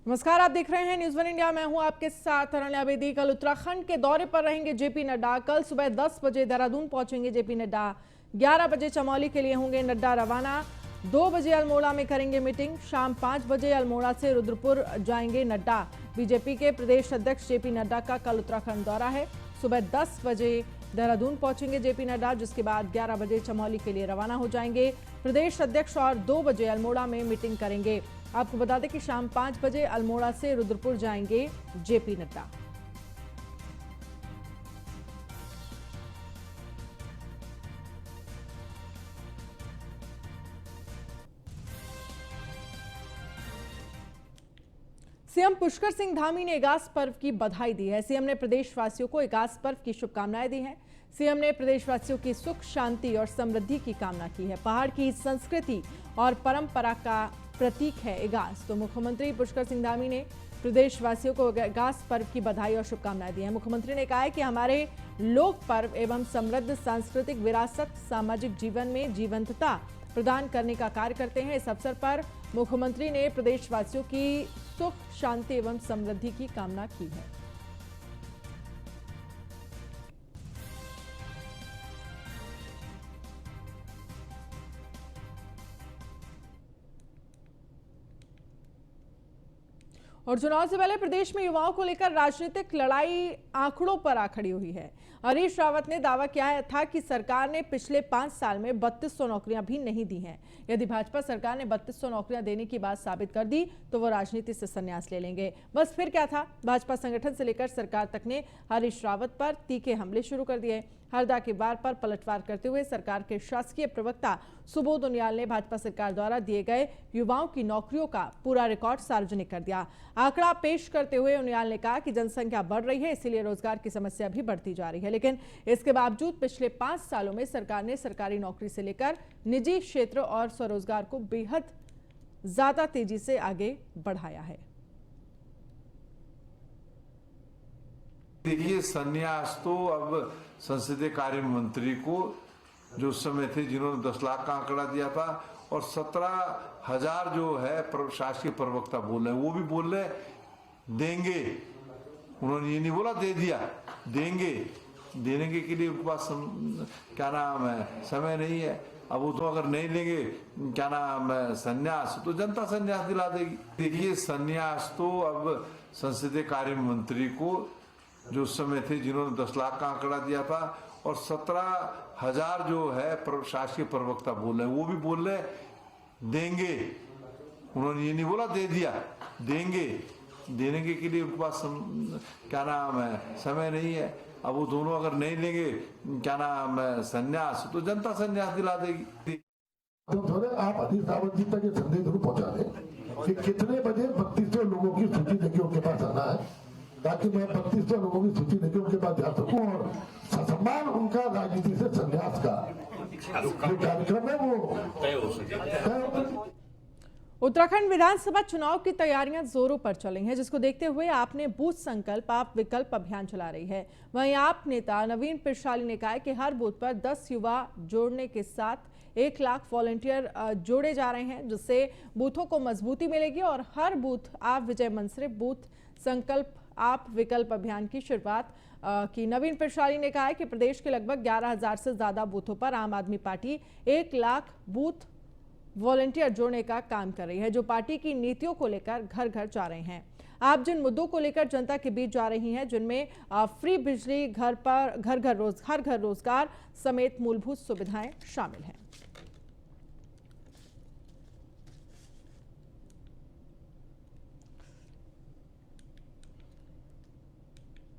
नमस्कार, आप देख रहे हैं न्यूज़ वन इंडिया। मैं हूं आपके साथ अरण्या बेदी। कल उत्तराखंड के दौरे पर रहेंगे जेपी नड्डा। कल सुबह 10 बजे देहरादून पहुंचेंगे जेपी नड्डा। 11 बजे चमोली के लिए होंगे नड्डा रवाना। 2 बजे अल्मोड़ा में करेंगे मीटिंग। शाम 5 बजे अल्मोड़ा से रुद्रपुर जाएंगे नड्डा। बीजेपी के प्रदेश अध्यक्ष जेपी नड्डा का कल उत्तराखंड दौरा है। सुबह 10 बजे देहरादून पहुंचेंगे जेपी नड्डा, जिसके बाद 11 बजे चमोली के लिए रवाना हो जाएंगे प्रदेश अध्यक्ष और 2 बजे अल्मोड़ा में मीटिंग करेंगे। आपको बता दें कि शाम 5 बजे अल्मोड़ा से रुद्रपुर जाएंगे जेपी नड्डा। सीएम पुष्कर सिंह धामी ने इगास पर्व की बधाई दी है। सीएम ने प्रदेशवासियों को इगास पर्व की शुभकामनाएं दी हैं। सीएम ने प्रदेशवासियों की सुख, शांति और समृद्धि की कामना की है। पहाड़ की संस्कृति और परंपरा का प्रतीक है इगास। तो मुख्यमंत्री पुष्कर सिंह धामी ने प्रदेशवासियों को इगास पर्व की बधाई और शुभकामनाएं दी हैं। मुख्यमंत्री ने कहा है कि हमारे लोक पर्व एवं समृद्ध सांस्कृतिक विरासत सामाजिक जीवन में जीवंतता प्रदान करने का कार्य करते हैं। इस अवसर पर मुख्यमंत्री ने प्रदेशवासियों की सुख, शांति एवं समृद्धि की कामना की है। और चुनाव से पहले प्रदेश में युवाओं को लेकर राजनीतिक लड़ाई आंकड़ों पर आ खड़ी हुई है। हरीश रावत ने दावा किया था कि सरकार ने पिछले 5 साल में 3200 नौकरियां भी नहीं दी हैं। यदि भाजपा सरकार ने 3200 नौकरियां देने की बात साबित कर दी तो वो राजनीति से संन्यास ले लेंगे। बस फिर क्या था, भाजपा संगठन से लेकर सरकार तक ने हरीश रावत पर तीखे हमले शुरू कर दिए। हरदा के वार पर पलटवार करते हुए सरकार के शासकीय प्रवक्ता सुबोध उनियाल ने भाजपा सरकार द्वारा दिए गए युवाओं की नौकरियों का पूरा रिकॉर्ड सार्वजनिक कर दिया। आंकड़ा पेश करते हुए उनियाल ने कहा कि जनसंख्या बढ़ रही है, इसीलिए रोजगार की समस्या भी बढ़ती जा रही है। लेकिन इसके बावजूद पिछले 5 सालों में सरकार ने सरकारी नौकरी से लेकर निजी क्षेत्र और स्वरोजगार को बेहद ज्यादा तेजी से आगे बढ़ाया है। देखिए, संन्यास तो अब संसदीय कार्य मंत्री को जो उस समय थे, जिन्होंने 10 लाख का आंकड़ा दिया था, और 17,000 जो है शासकीय प्रवक्ता बोल रहे हैं, वो भी बोल रहे देंगे। उन्होंने ये नहीं बोला दे दिया, देंगे। देने के लिए उनके पास क्या नाम है, समय नहीं है। अब वो तो अगर नहीं लेंगे क्या नाम है संन्यास, तो जनता संन्यास दिला देगी। देखिए, संन्यास तो अब संसदीय कार्य मंत्री को जो उस समय थे, जिन्होंने 10 लाख का आंकड़ा दिया था, और 17,000 जो है शासकीय प्रवक्ता बोल रहे हैं, वो भी बोल रहे देंगे। उन्होंने ये नहीं बोला दे दिया, देंगे। देने के लिए उनके पास क्या नाम है समय नहीं है। अब वो दोनों अगर नहीं लेंगे क्या नाम है संन्यास, तो जनता संन्यास दिला देगी। आप हरीश रावत जी तक ये संदेश जरूर पहुंचा दें कि कितने बजे 3200 लोगों की सूची लेके उनके पास आना है, ताकि मैं 3200 लोगों की सूची लेके उनके पास जा सकूं और सम्मान उनका राजनीति से संन्यास का जो कार्यक्रम है वो तय हो सके। उत्तराखंड विधानसभा चुनाव की तैयारियां जोरों पर चल रही हैं, जिसको देखते हुए आपने बूथ संकल्प आप विकल्प अभियान चला रही है। वहीं आप नेता नवीन पिरशाली ने कहा कि हर बूथ पर 10 युवा जोड़ने के साथ 1 लाख वॉलंटियर जोड़े जा रहे हैं, जिससे बूथों को मजबूती मिलेगी और हर बूथ आप विजय मंच से बूथ संकल्प आप विकल्प अभियान की शुरुआत की। नवीन पिरशाली ने कहा है कि प्रदेश के लगभग 11,000 से ज्यादा बूथों पर आम आदमी पार्टी 1 लाख बूथ वॉलंटियर जोड़ने का काम कर रही है, जो पार्टी की नीतियों को लेकर घर घर जा रहे हैं। आप जिन मुद्दों को लेकर जनता के बीच जा रही हैं, जिनमें फ्री बिजली, घर घर रोजगार समेत मूलभूत सुविधाएं शामिल हैं।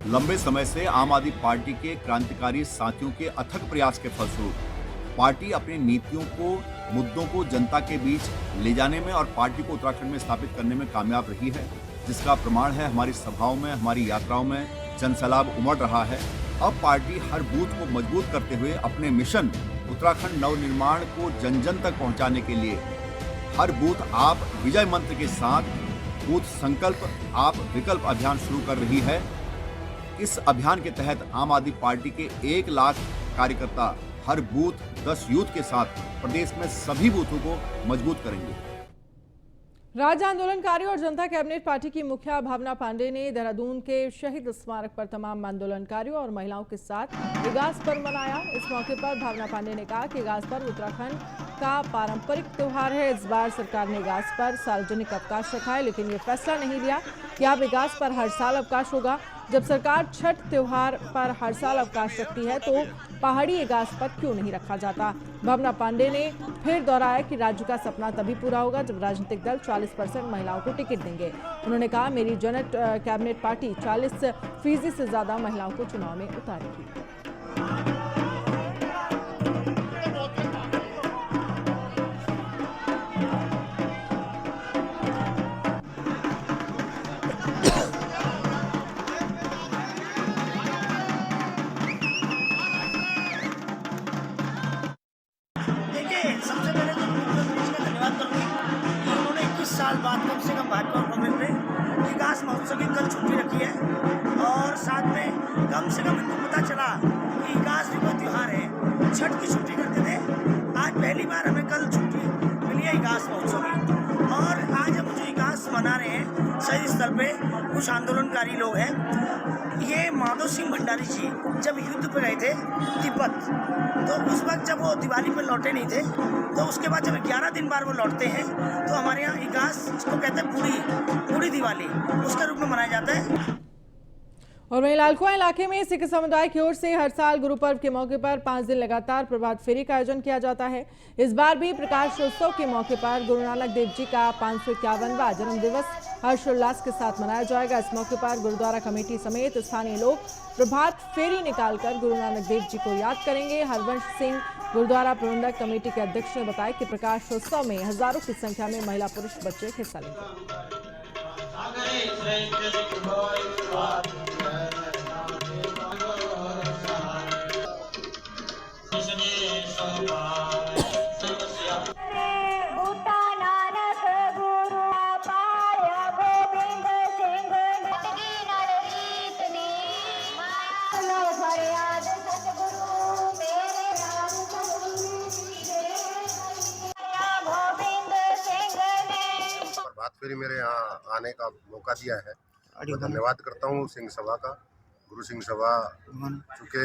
लंबे समय से आम आदमी पार्टी के क्रांतिकारी साथियों के अथक प्रयास के फलस्वरूप पार्टी अपनी नीतियों को, मुद्दों को जनता के बीच ले जाने में और पार्टी को उत्तराखंड में स्थापित करने में कामयाब रही है, जिसका प्रमाण है हमारी सभाओं में, हमारी यात्राओं में जनसैलाब उमड़ रहा है। अब पार्टी हर बूथ को मजबूत करते हुए अपने मिशन उत्तराखंड नवनिर्माण को जन जन तक पहुंचाने के लिए हर बूथ आप विजय मंत्र के साथ बूथ संकल्प आप विकल्प अभियान शुरू कर रही है। इस अभियान के तहत आम आदमी पार्टी के 1 लाख कार्यकर्ता हर बूथ 10 यूथ के साथ प्रदेश में सभी बूथों को मजबूत करेंगे। राज्य आंदोलनकारियों और जनता कैबिनेट पार्टी की मुखिया भावना पांडे ने देहरादून के शहीद स्मारक पर तमाम आंदोलनकारियों और महिलाओं के साथ इगास पर्व मनाया। इस मौके पर भावना पांडे ने कहा कि इगास पर्व उत्तराखंड का पारंपरिक त्योहार है। इस बार सरकार ने इगास पर सार्वजनिक अवकाश रखा है, लेकिन ये फैसला नहीं लिया कि अब इगास पर हर साल अवकाश होगा। जब सरकार छठ त्योहार पर हर साल अवकाश रखती है तो पहाड़ी इगास पर क्यों नहीं रखा जाता। भावना पांडे ने फिर दोहराया कि राज्य का सपना तभी पूरा होगा जब राजनीतिक दल 40% महिलाओं को टिकट देंगे। उन्होंने कहा, मेरी जनता कैबिनेट पार्टी 40% से ज्यादा महिलाओं को चुनाव में उतारेगी। सबसे पहले तो मुख्यमंत्री जी का धन्यवाद करूँगी कि उन्होंने 21 साल बाद कम से कम भाजपा और कांग्रेस में विकास महोत्सव की कल छुट्टी रखी है और साथ में कम से कम इनको पता चला कि विकास भी कोई त्यौहार है। छठ की छुट्टी करते थे, आज पहली बार हमें कल छुट्टी मिली है विकास महोत्सव की। और आज हम जो विकास मना रहे हैं शहीद स्थल पे कुछ आंदोलनकारी लोग हैं। ये माधव सिंह भंडारी जी जब युद्ध पे गए थे तिब्बत, तो उस वक्त जब वो दिवाली पे लौटे नहीं थे, तो उसके बाद जब 11 दिन बाद वो लौटते हैं तो हमारे यहाँ इगास इसको कहते हैं बूढ़ी दिवाली, उसके रूप में मनाया जाता है। और वहीं लालकुआं इलाके में सिख समुदाय की ओर से हर साल गुरु पर्व के मौके पर 5 दिन लगातार प्रभात फेरी का आयोजन किया जाता है। इस बार भी प्रकाशोत्सव के मौके पर गुरु नानक देव जी का 551वां जन्म दिवस हर्षोल्लास के साथ मनाया जाएगा। इस मौके पर गुरुद्वारा कमेटी समेत स्थानीय लोग प्रभात फेरी निकालकर गुरु नानक देव जी को याद करेंगे। हरवंश सिंह गुरुद्वारा प्रबंधक कमेटी के अध्यक्ष ने बताया कि प्रकाशोत्सव में हजारों की संख्या में महिला पुरुष बच्चे हिस्सा लेंगे। प्रभात फेरी मेरे यहाँ आने का मौका दिया है, मैं धन्यवाद करता हूँ सिंह सभा का। गुरु सिंह सभा चूँकि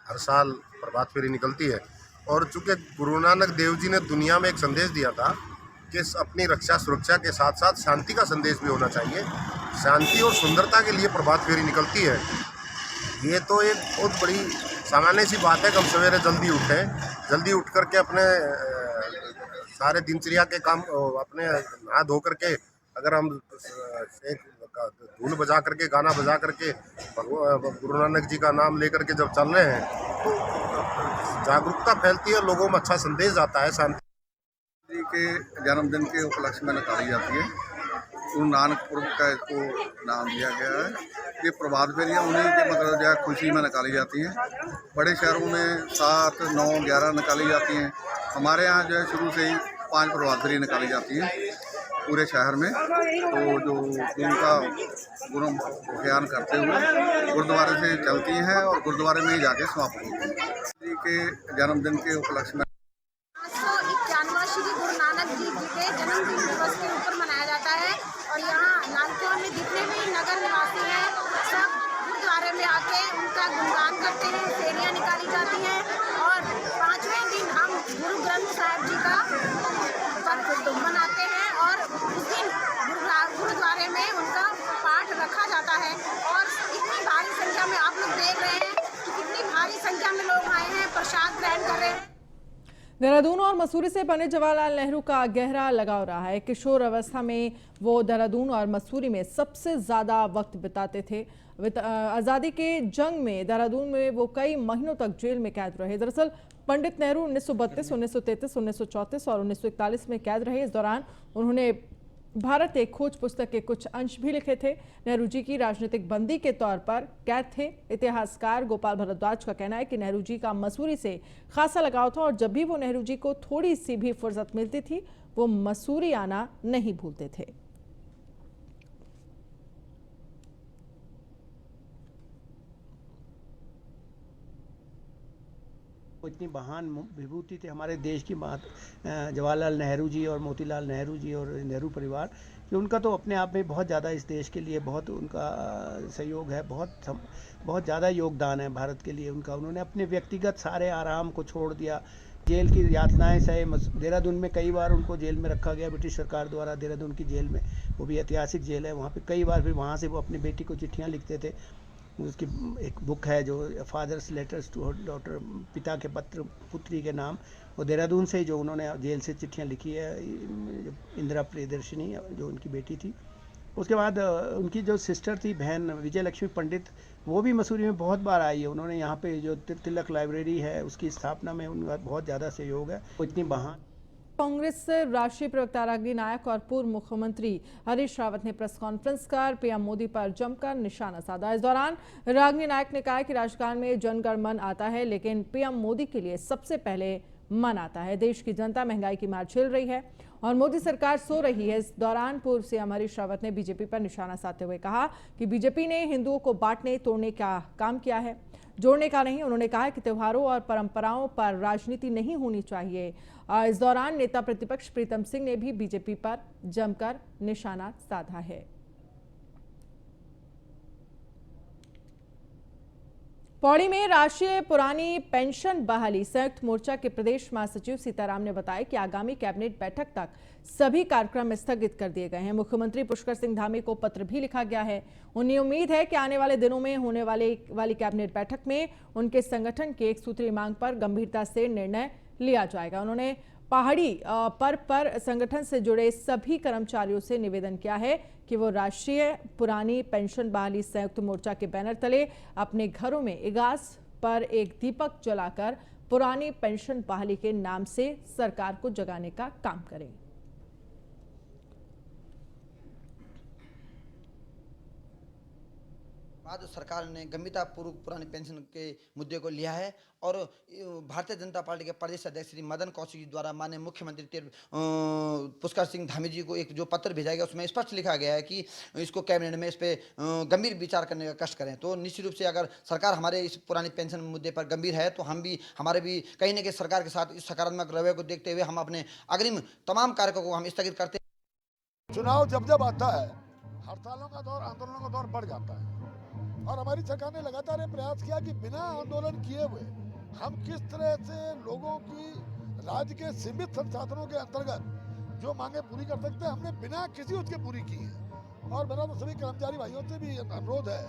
हर साल प्रभात फेरी निकलती है और चूँकि गुरु नानक देव जी ने दुनिया में एक संदेश दिया था कि अपनी रक्षा सुरक्षा के साथ साथ शांति का संदेश भी होना चाहिए। शांति और सुंदरता के लिए प्रभात फेरी निकलती है। ये तो एक बहुत बड़ी सामान्य सी बात है कि हम सवेरे जल्दी उठें, जल्दी उठ करके अपने सारे दिनचर्या के काम अपने नहा धो करके अगर हम एक धुन बजा करके गाना बजा करके गुरु नानक जी का नाम लेकर के जब चल रहे हैं तो जागरूकता फैलती है, लोगों में अच्छा संदेश आता है। शांति जी के जन्मदिन के उपलक्ष्य में निकाली जाती है। गुरु नानक पुरब का इसको नाम दिया गया है। ये प्रभात फेरियाँ उन्हीं के मतलब जो है खुशी में निकाली जाती हैं। बड़े शहरों में 7, 9, 11 निकाली जाती हैं। हमारे यहाँ जो है शुरू से ही 5 प्रभात फेरी निकाली जाती हैं पूरे शहर में। तो जो उनका गुरु ज्ञान करते हुए गुरुद्वारे से चलती हैं और गुरुद्वारे में ही जाके समाप्त होती हैं। जी के जन्मदिन के उपलक्ष्य में 591वां श्री गुरु नानक जी के जन्मदिन दिवस के ऊपर मनाया जाता है। और यहाँ लालकुआं में जितने भी नगर निवासी हैं सब गुरुद्वारे में आके उनका गुणगान करते हैं, फेरियाँ निकाली जाती हैं और 5वें दिन हम गुरु ग्रंथ साहिब जी का पर्व मनाते हैं और उस दिन गुरुद्वारे में उनका पाठ रखा जाता है। और इतनी भारी संख्या में आप लोग देख रहे हैं कि कितनी भारी संख्या में लोग आए हैं, प्रसाद ग्रहण कर रहे हैं। देहरादून और मसूरी से पंडित जवाहरलाल नेहरू का गहरा लगाव रहा है। किशोर अवस्था में वो देहरादून और मसूरी में सबसे ज़्यादा वक्त बिताते थे। आज़ादी के जंग में देहरादून में वो कई महीनों तक जेल में कैद रहे। दरअसल पंडित नेहरू 1932, 1933, 1934 और 1941 में कैद रहे। इस दौरान उन्होंने भारत एक खोज पुस्तक के कुछ अंश भी लिखे थे। नेहरू जी की राजनीतिक बंदी के तौर पर कैद थे। इतिहासकार गोपाल भारद्वाज का कहना है कि नेहरू जी का मसूरी से खासा लगाव था और जब भी वो नेहरू जी को थोड़ी सी भी फुर्सत मिलती थी वो मसूरी आना नहीं भूलते थे। इतनी महान विभूति थे हमारे देश की जवाहरलाल नेहरू जी और मोतीलाल नेहरू जी और नेहरू परिवार कि उनका तो अपने आप में बहुत ज़्यादा इस देश के लिए बहुत उनका सहयोग है, बहुत ज़्यादा योगदान है भारत के लिए उनका। उन्होंने अपने व्यक्तिगत सारे आराम को छोड़ दिया, जेल की यातनाएं सहे। देहरादून में कई बार उनको जेल में रखा गया ब्रिटिश सरकार द्वारा, देहरादून की जेल में, वो भी ऐतिहासिक जेल है वहाँ पे कई बार। फिर वहाँ से वो अपनी बेटी को चिट्ठियाँ लिखते थे। उसकी एक बुक है जो फादर्स लेटर्स टू डॉटर, पिता के पत्र पुत्री के नाम, वो देहरादून से जो उन्होंने जेल से चिट्ठियाँ लिखी है, इंदिरा प्रियदर्शिनी जो उनकी बेटी थी। उसके बाद उनकी जो सिस्टर थी बहन विजय लक्ष्मी पंडित, वो भी मसूरी में बहुत बार आई है। उन्होंने यहाँ पे जो तिलक लाइब्रेरी है उसकी स्थापना में उनका बहुत ज़्यादा सहयोग है। वो इतनी महान। कांग्रेस राष्ट्रीय प्रवक्ता रागिनी नायक और पूर्व मुख्यमंत्री हरीश रावत ने प्रेस कॉन्फ्रेंस कर पीएम मोदी पर जमकर निशाना साधा। इस दौरान रागिनी नायक ने कहा कि राजकारण में जनगण मन आता है, लेकिन पीएम मोदी के लिए सबसे पहले मन आता है। देश की जनता महंगाई की मार झेल रही है और मोदी सरकार सो रही है। इस दौरान पूर्व सीएम हरीश रावत ने बीजेपी पर निशाना साधते हुए कहा कि बीजेपी ने हिंदुओं को बांटने तोड़ने का काम किया है, जोड़ने का नहीं। उन्होंने कहा कि त्योहारों और परंपराओं पर राजनीति नहीं होनी चाहिए। इस दौरान नेता प्रतिपक्ष प्रीतम सिंह ने भी बीजेपी पर जमकर निशाना साधा है। पौड़ी में राष्ट्रीय पुरानी पेंशन बहाली संयुक्त मोर्चा के प्रदेश महासचिव सीताराम ने बताया कि आगामी कैबिनेट बैठक तक सभी कार्यक्रम स्थगित कर दिए गए हैं। मुख्यमंत्री पुष्कर सिंह धामी को पत्र भी लिखा गया है। उन्हें उम्मीद है कि आने वाले दिनों में होने वाली कैबिनेट बैठक में उनके संगठन की एक सूत्रीय मांग पर गंभीरता से निर्णय लिया जाएगा। उन्होंने पहाड़ी पर्व पर संगठन से जुड़े सभी कर्मचारियों से निवेदन किया है कि वो राष्ट्रीय पुरानी पेंशन बहाली संयुक्त मोर्चा के बैनर तले अपने घरों में इगास पर एक दीपक जलाकर पुरानी पेंशन बहाली के नाम से सरकार को जगाने का काम करें। बाद सरकार ने गंभीरतापूर्वक पुरानी पेंशन के मुद्दे को लिया है और भारतीय जनता पार्टी के प्रदेश अध्यक्ष श्री मदन कौशिक जी द्वारा माननीय मुख्यमंत्री पुष्कर सिंह धामी जी को एक जो पत्र भेजा गया उसमें स्पष्ट लिखा गया है कि इसको कैबिनेट में इस पे गंभीर विचार करने का कष्ट करें। तो निश्चित रूप से अगर सरकार हमारे इस पुरानी पेंशन मुद्दे पर गंभीर है तो हम भी हमारे भी कहीं न कहीं सरकार के साथ इस सकारात्मक रवैये को देखते हुए हम अपने अग्रिम तमाम कार्यों को हम स्थगित करते हैं। चुनाव जब जब आता है हड़तालों का दौर, आंदोलनों का दौर बढ़ जाता है और हमारी सरकार ने लगातार ये प्रयास किया कि बिना आंदोलन किए हुए हम किस तरह से लोगों की राज्य के सीमित संसाधनों के अंतर्गत जो मांगे पूरी कर सकते हैं, हमने बिना किसी उसके पूरी की है। और मेरा तो सभी कर्मचारी भाइयों से भी अनुरोध है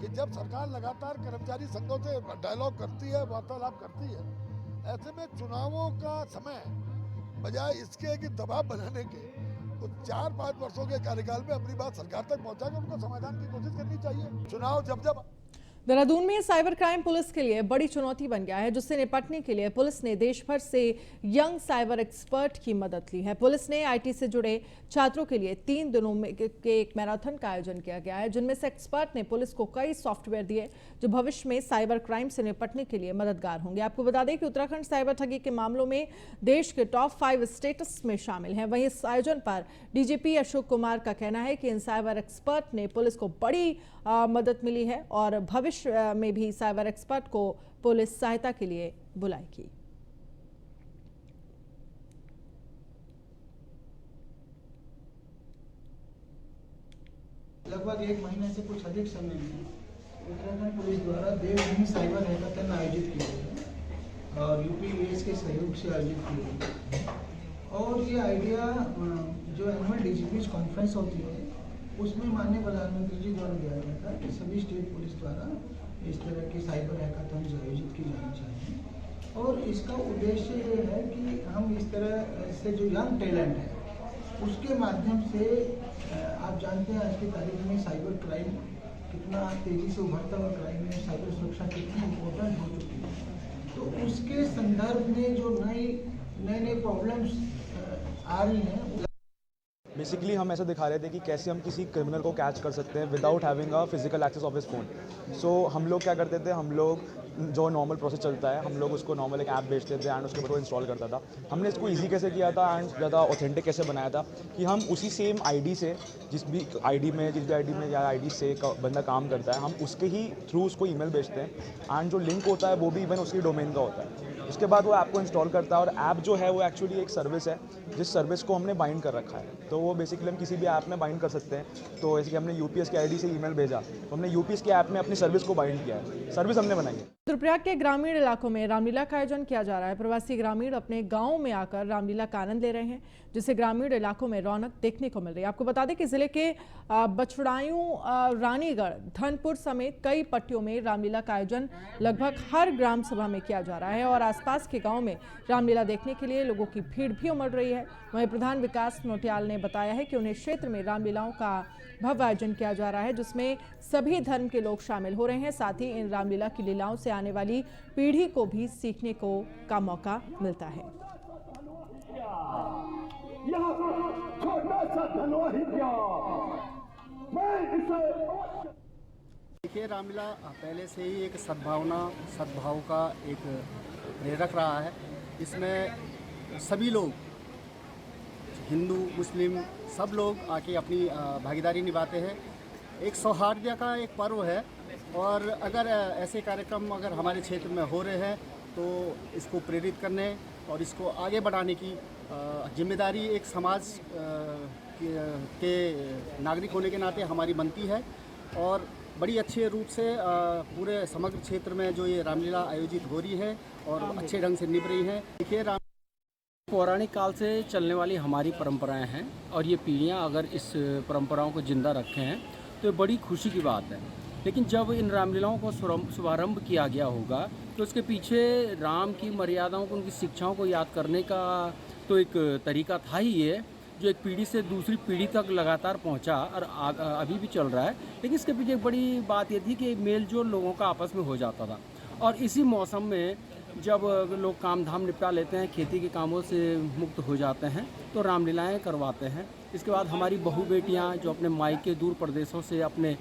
कि जब सरकार लगातार कर्मचारी संघों से डायलॉग करती है, वार्तालाप करती है, ऐसे में चुनावों का समय बजाय इसके कि दबाव बनाने के तो 4-5 वर्षों के कार्यकाल में अपनी बात सरकार तक पहुंचाकर उनको समाधान की कोशिश करनी चाहिए। चुनाव जब देहरादून में साइबर क्राइम पुलिस के लिए बड़ी चुनौती बन गया है, जिससे निपटने के लिए पुलिस ने देश भर से यंग साइबर एक्सपर्ट की मदद ली है। पुलिस ने आईटी से जुड़े छात्रों के लिए 3 दिनों में के एक मैराथन का आयोजन किया गया है, जिनमें से एक्सपर्ट ने पुलिस को कई सॉफ्टवेयर दिए जो भविष्य में साइबर क्राइम से निपटने के लिए मददगार होंगे। आपको बता दें कि उत्तराखंड साइबर ठगी के मामलों में देश के टॉप 5 स्टेटस में शामिल है। वहीं इस आयोजन पर डीजीपी अशोक कुमार का कहना है कि इन साइबर एक्सपर्ट ने पुलिस को बड़ी मदद मिली है और भविष्य में भी साइबर एक्सपर्ट को पुलिस सहायता के लिए बुलाएगी। लगभग 1 महीने से कुछ अधिक समय में उत्तराखंड पुलिस द्वारा देवभूमि साइबर हैकाथन आयोजित किया गया और यूपीएस के सहयोग से आयोजित किया गया। और ये आइडिया जो एनुअल डीजीपीज कॉन्फ्रेंस होती है उसमें माननीय प्रधानमंत्री जी द्वारा दिया गया था कि सभी स्टेट पुलिस द्वारा इस तरह की साइबर हैकाथन आयोजित की जानी चाहिए। और इसका उद्देश्य ये है कि हम इस तरह से जो यंग टैलेंट है उसके माध्यम से आप जानते हैं आज की तारीख में साइबर क्राइम कितना तेज़ी से उभरता हुआ क्राइम है, साइबर सुरक्षा कितनी इम्पोर्टेंट हो चुकी है। तो उसके संदर्भ में जो नए प्रॉब्लम्स आ रही हैं, बेसिकली हम ऐसा दिखा रहे थे कि कैसे हम किसी क्रिमिनल को कैच कर सकते हैं without having a physical access of his phone. So हम लोग क्या करते थे, हम लोग जो नॉर्मल प्रोसेस चलता है हम लोग उसको नॉर्मल एक ऐप भेजते थे एंड उसके बाद वो इंस्टॉल करता था। हमने इसको इजी कैसे किया था एंड ज़्यादा ऑथेंटिक कैसे बनाया था कि हम उसी सेम आईडी से जिस भी आईडी में या आईडी से बंदा काम करता है हम उसके ही थ्रू उसको ईमेल भेजते हैं एंड जो लिंक होता है वो भी इवन उसकी डोमेन का होता है। उसके बाद वो ऐप को इंस्टॉल करता है, और ऐप जो है वो एक्चुअली एक सर्विस है जिस सर्विस को हमने बाइंड कर रखा है। तो वो बेसिकली हम किसी भी ऐप में बाइंड कर सकते हैं। तो जैसे कि हमने यूपीएस की आईडी से ईमेल भेजा, तो हमने यूपीएस की ऐप में अपनी सर्विस को बाइंड किया है, सर्विस हमने बनाई है। रुद्रप्रयाग के ग्रामीण इलाकों में रामलीला का आयोजन किया जा रहा है। प्रवासी ग्रामीण अपने गाँव में आकर रामलीला का आनंद ले रहे हैं, जिससे ग्रामीण इलाकों में रौनक देखने को मिल रही है। आपको बता दें कि जिले के बछड़ायूं, रानीगढ़, धनपुर समेत कई पट्टियों में रामलीला का आयोजन लगभग हर ग्राम सभा में किया जा रहा है और आसपास के गांव में रामलीला देखने के लिए लोगों की भीड़ भी उमड़ रही है। वहीं प्रधान विकास नोटियाल ने बताया है कि उन्हें क्षेत्र में रामलीलाओं का भव्य आयोजन किया जा रहा है, जिसमें सभी धर्म के लोग शामिल हो रहे हैं। साथ ही इन रामलीला की लीलाओं से आने वाली पीढ़ी को भी सीखने का मौका मिलता है। देखिए, रामलीला पहले से ही एक सद्भाव का एक प्रेरक रहा है। इसमें सभी लोग, हिंदू मुस्लिम सब लोग आके अपनी भागीदारी निभाते हैं। एक सौहार्द का एक पर्व है, और अगर ऐसे कार्यक्रम अगर हमारे क्षेत्र में हो रहे हैं तो इसको प्रेरित करने और इसको आगे बढ़ाने की जिम्मेदारी एक समाज के नागरिक होने के नाते हमारी बनती है। और बड़ी अच्छे रूप से पूरे समग्र क्षेत्र में जो ये रामलीला आयोजित हो रही है और अच्छे ढंग से निभ रही है। देखिए, पौराणिक काल से चलने वाली हमारी परंपराएं हैं, और ये पीढ़ियां अगर इस परंपराओं को जिंदा रखे हैं तो ये बड़ी खुशी की बात है। लेकिन जब इन रामलीलाओं को शुभारंभ किया गया होगा तो उसके पीछे राम की मर्यादाओं को, उनकी शिक्षाओं को याद करने का तो एक तरीका था ही ये, जो एक पीढ़ी से दूसरी पीढ़ी तक लगातार पहुंचा और अभी भी चल रहा है। लेकिन इसके पीछे एक बड़ी बात ये थी कि मेल जोल लोगों का आपस में हो जाता था, और इसी मौसम में जब लोग काम धाम निपटा लेते हैं, खेती के कामों से मुक्त हो जाते हैं, तो रामलीलाएं करवाते हैं। इसके बाद हमारी बहू बेटियां जो अपने मायके दूर प्रदेशों से अपने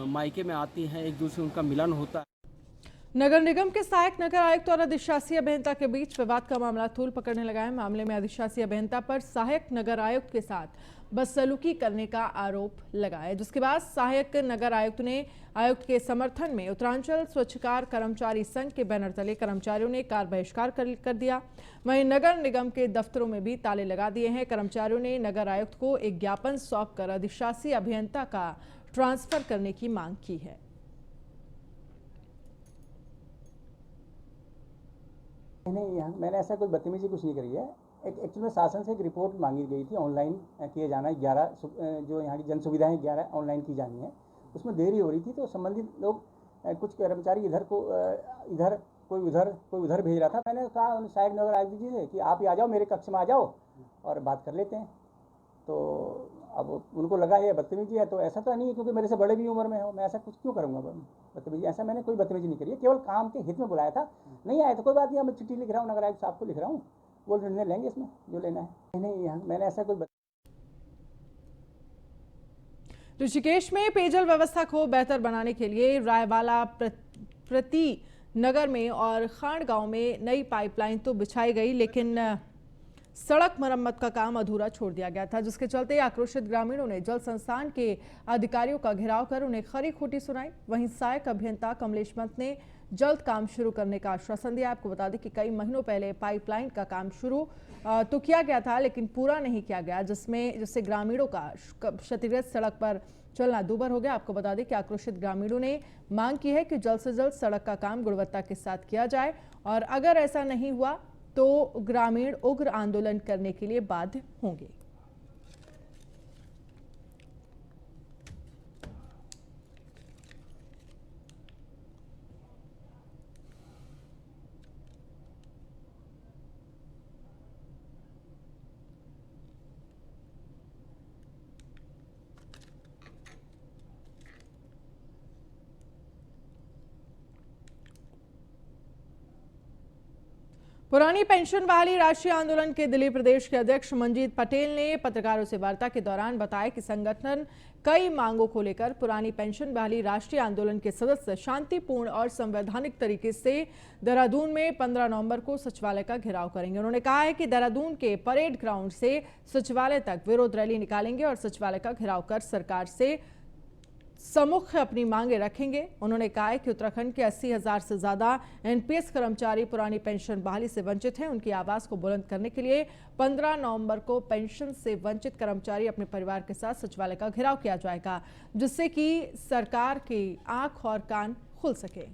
मायके में आती हैं, एक दूसरे उनका मिलन होता है। नगर निगम के सहायक नगर आयुक्त और अधिशासी अभियंता के बीच विवाद का मामला तूल पकड़ने लगा है। मामले में अधिशासी अभियंता पर सहायक नगर आयुक्त के साथ बदसलूकी करने का आरोप लगा है, जिसके बाद सहायक नगर आयुक्त ने आयुक्त के समर्थन में उत्तरांचल स्वच्छकार कर्मचारी संघ के बैनर तले कर्मचारियों ने कार बहिष्कार कर दिया। वहीं नगर निगम के दफ्तरों में भी ताले लगा दिए हैं। कर्मचारियों ने नगर आयुक्त को एक ज्ञापन सौंपकर अधिशासी अभियंता का ट्रांसफर करने की मांग की है। नहीं, मैंने ऐसा कोई बदतमीजी कुछ नहीं करी है। एक्चुअली में शासन से एक रिपोर्ट मांगी गई थी, ऑनलाइन किए जाना है। 11 जो यहाँ की जन सुविधाएं 11 ऑनलाइन की जानी है, उसमें देरी हो रही थी। तो संबंधित लोग, कुछ कर्मचारी इधर कोई उधर भेज रहा था। मैंने कहा सहायक नगर आयुक्त जी से कि आप ही आ जाओ, मेरे कक्ष में आ जाओ और बात कर लेते हैं। तो अब उनको लगा ये बदतमीजी है, तो ऐसा तो नहीं है, क्योंकि मेरे से बड़े भी उम्र में हो, मैं ऐसा कुछ क्यों करूँगा बदतमीजी। ऐसा मैंने कोई बदतमीजी नहीं करी है, केवल काम के हित में बुलाया था। नहीं आया तो कोई बात नहीं, मैं चिट्ठी लिख रहा हूँ, नगर आयुक्त साहब को लिख रहा हूँ, वो निर्णय लेंगे इसमें जो लेना है। नहीं, मैंने ऐसा कोई। ऋषिकेश में पेयजल व्यवस्था को बेहतर बनाने के लिए रायवाला प्रति नगर में और खांड गांव में नई पाइपलाइन तो बिछाई गई, लेकिन सड़क मरम्मत का काम अधूरा छोड़ दिया गया था, जिसके चलते आक्रोशित ग्रामीणों ने जल संस्थान के अधिकारियों का घेराव कर उन्हें खरी खोटी सुनाई। वहीं सहायक अभियंता कमलेश पंत ने जल्द काम शुरू करने का आश्वासन दिया। आपको बता दें कि कई महीनों पहले पाइपलाइन का काम शुरू तो किया गया था, लेकिन पूरा नहीं किया गया, जिससे ग्रामीणों का क्षतिग्रस्त सड़क पर चलना दूभर हो गया। आपको बता दें कि आक्रोशित ग्रामीणों ने मांग की है कि जल्द से जल्द सड़क का काम गुणवत्ता के साथ किया जाए, और अगर ऐसा नहीं हुआ तो ग्रामीण उग्र आंदोलन करने के लिए बाध्य होंगे। पुरानी पेंशन बहाली राष्ट्रीय आंदोलन के दिल्ली प्रदेश के अध्यक्ष मंजीत पटेल ने पत्रकारों से वार्ता के दौरान बताया कि संगठन कई मांगों को लेकर पुरानी पेंशन बहाली राष्ट्रीय आंदोलन के सदस्य शांतिपूर्ण और संवैधानिक तरीके से देहरादून में 15 नवंबर को सचिवालय का घेराव करेंगे। उन्होंने कहा है कि देहरादून के परेड ग्राउंड से सचिवालय तक विरोध रैली निकालेंगे और सचिवालय का घेराव कर सरकार से सम्मुख अपनी मांगे रखेंगे। उन्होंने कहा है कि उत्तराखंड के 80,000 से ज्यादा एनपीएस कर्मचारी पुरानी पेंशन बहाली से वंचित हैं। उनकी आवाज को बुलंद करने के लिए 15 नवंबर को पेंशन से वंचित कर्मचारी अपने परिवार के साथ सचिवालय का घेराव किया जाएगा, जिससे कि सरकार की आंख और कान खुल सके।